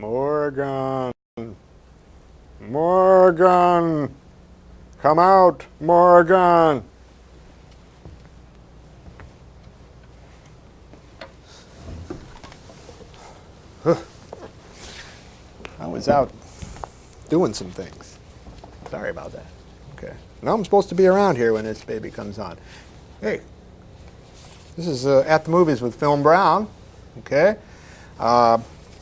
Morgan. Morgan. Come out, Morgan. I was out doing some things. Sorry about that. Okay. Now I'm supposed to be around here when this baby comes on. Hey, this is At the Movies with Film Brown. Okay.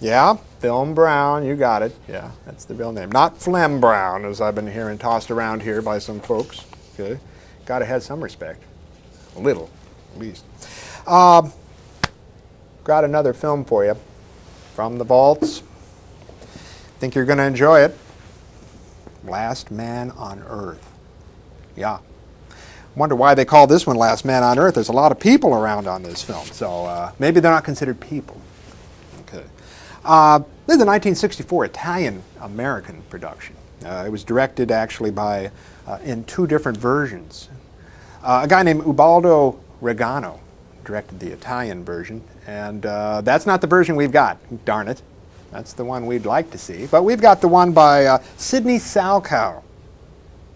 Yeah, Film Brown, you got it. Yeah, that's the real name. Not Flem Brown, as I've been hearing tossed around here by some folks. Okay. Got to have some respect. A little, at least. Got another film for you from the vaults. Think you're going to enjoy it. Last Man on Earth. Yeah. Wonder why they call this one Last Man on Earth. There's a lot of people around on this film, so maybe they're not considered people. Okay. This is a 1964 Italian-American production. It was directed actually by, in two different versions. A guy named Ubaldo Regano directed the Italian version, and that's not the version we've got, darn it. That's the one we'd like to see. But we've got the one by Sidney Salkow.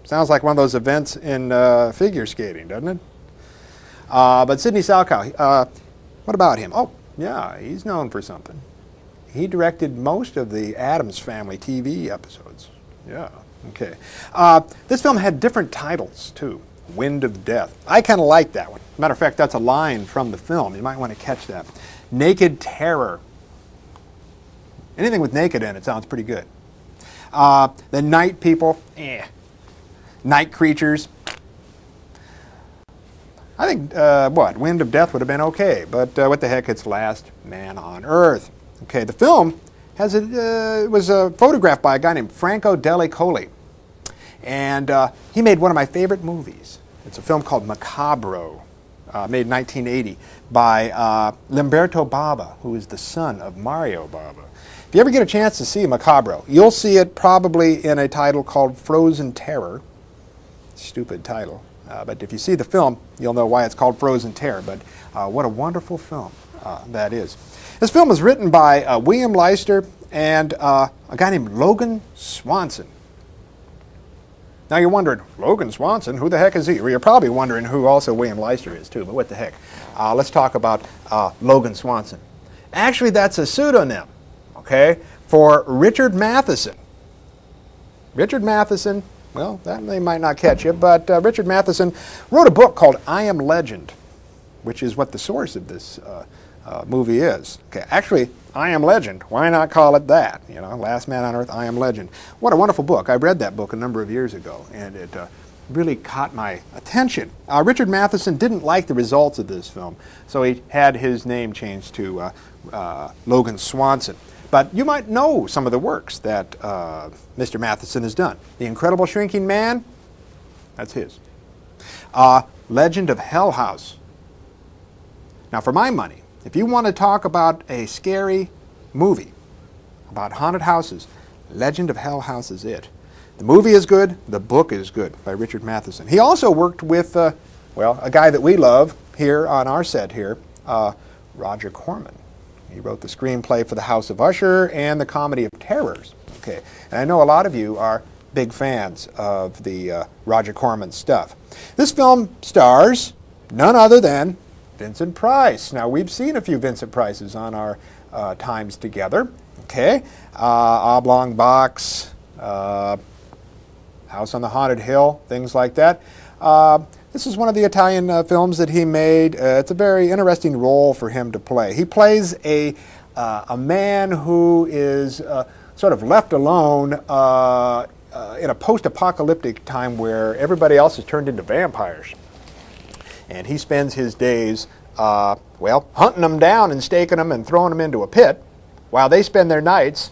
Sounds like one of those events in figure skating, doesn't it? But Sidney Salkow, what about him? Oh, yeah, he's known for something. He directed most of the Addams Family TV episodes. Yeah, okay. This film had different titles, too. Wind of Death. I kind of like that one. Matter of fact, that's a line from the film. You might want to catch that. Naked Terror. Anything with naked in it sounds pretty good. The Night People, Night Creatures. I think, Wind of Death would have been okay, but what the heck, it's Last Man on Earth. Okay, the film has was photographed by a guy named Franco Dellicoli, and he made one of my favorite movies. It's a film called Macabro, made in 1980 by Lamberto Bava, who is the son of Mario Bava. If you ever get a chance to see Macabro, you'll see it probably in a title called Frozen Terror. Stupid title. But if you see the film, you'll know why it's called Frozen Terror. But what a wonderful film that is. This film was written by William Leister and a guy named Logan Swanson. Now you're wondering, Logan Swanson, who the heck is he? Well, you're probably wondering who also William Leister is too, but what the heck. Let's talk about Logan Swanson. Actually, that's a pseudonym. Okay, for Richard Matheson. Richard Matheson, well, that name might not catch you, but Richard Matheson wrote a book called I Am Legend, which is what the source of this movie is. Okay, actually, I Am Legend. Why not call it that? You know, Last Man on Earth, I Am Legend. What a wonderful book. I read that book a number of years ago, and it really caught my attention. Richard Matheson didn't like the results of this film, so he had his name changed to Logan Swanson. But you might know some of the works that Mr. Matheson has done. The Incredible Shrinking Man, that's his. Legend of Hell House. Now for my money, if you want to talk about a scary movie about haunted houses, Legend of Hell House is it. The movie is good, the book is good by Richard Matheson. He also worked with, a guy that we love here on our set here, Roger Corman. He wrote the screenplay for The House of Usher and The Comedy of Terrors. Okay, and I know a lot of you are big fans of the Roger Corman stuff. This film stars none other than Vincent Price. Now, we've seen a few Vincent Prices on our times together. Okay, Oblong Box, House on the Haunted Hill, things like that. This is one of the Italian films that he made. It's a very interesting role for him to play. He plays a man who is sort of left alone in a post-apocalyptic time where everybody else is turned into vampires. And he spends his days, hunting them down and staking them and throwing them into a pit, while they spend their nights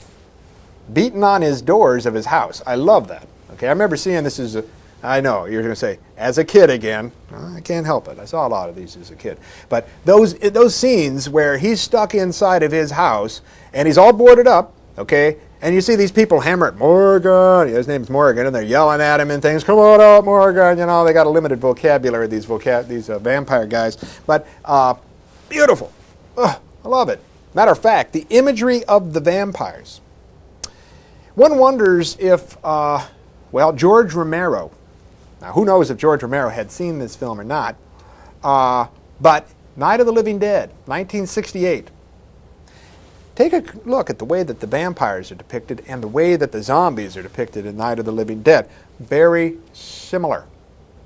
beating on his doors of his house. I love that. Okay, I remember seeing this as I know, you're going to say, as a kid again. I can't help it. I saw a lot of these as a kid. But those scenes where he's stuck inside of his house, and he's all boarded up, okay, and you see these people hammer at Morgan, his name's Morgan, and they're yelling at him and things, come on out, Morgan, you know, they got a limited vocabulary, these vampire guys, but beautiful. Ugh, I love it. Matter of fact, the imagery of the vampires One wonders if, well, George Romero, now who knows if George Romero had seen this film or not, but Night of the Living Dead, 1968. Take a look at the way that the vampires are depicted and the way that the zombies are depicted in Night of the Living Dead. Very similar.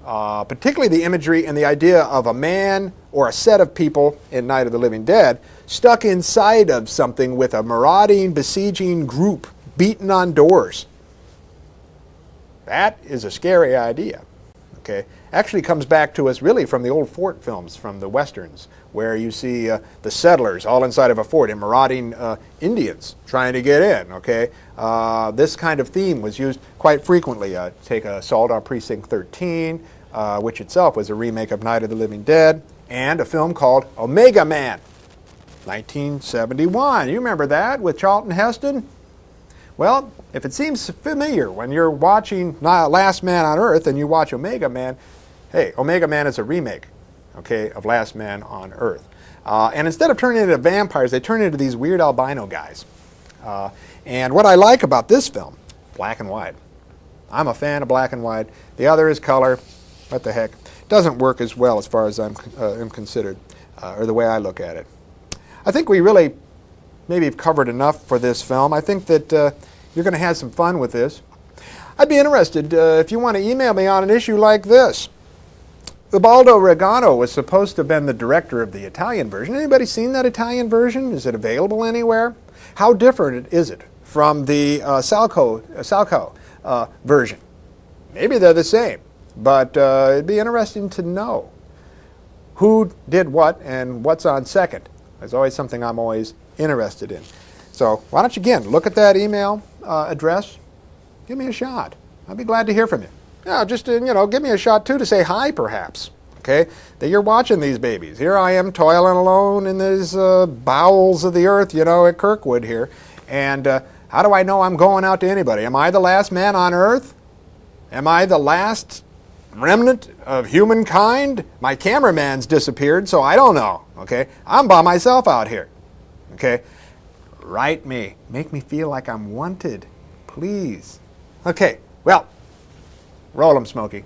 Particularly the imagery and the idea of a man or a set of people in Night of the Living Dead stuck inside of something with a marauding, besieging group beating on doors. That is a scary idea. Okay, actually comes back to us really from the old fort films, from the westerns, where you see the settlers all inside of a fort and marauding Indians trying to get in. Okay, this kind of theme was used quite frequently. Take Assault on Precinct 13, which itself was a remake of Night of the Living Dead, and a film called Omega Man, 1971. You remember that with Charlton Heston? Well, if it seems familiar when you're watching Last Man on Earth and you watch Omega Man, hey, Omega Man is a remake, okay, of Last Man on Earth. And instead of turning into vampires, they turn into these weird albino guys. And what I like about this film, black and white. I'm a fan of black and white. The other is color. What the heck? Doesn't work as well as far as I'm considered, or the way I look at it. I think we really maybe have covered enough for this film. I think that you're going to have some fun with this. I'd be interested if you want to email me on an issue like this. Ubaldo Regano was supposed to have been the director of the Italian version. Anybody seen that Italian version? Is it available anywhere? How different is it from the Salco version? Maybe they're the same, but it'd be interesting to know who did what and what's on second. There's always something I'm always interested in. So why don't you, again, look at that email address. Give me a shot. I'd be glad to hear from you. Yeah, just, give me a shot, too, to say hi, perhaps. Okay? That you're watching these babies. Here I am toiling alone in these bowels of the earth, at Kirkwood here. And how do I know I'm going out to anybody? Am I the last man on earth? Am I the last remnant of humankind? My cameraman's disappeared, so I don't know. Okay? I'm by myself out here. Okay? Write me. Make me feel like I'm wanted. Please. Okay. Well, roll 'em, Smokey.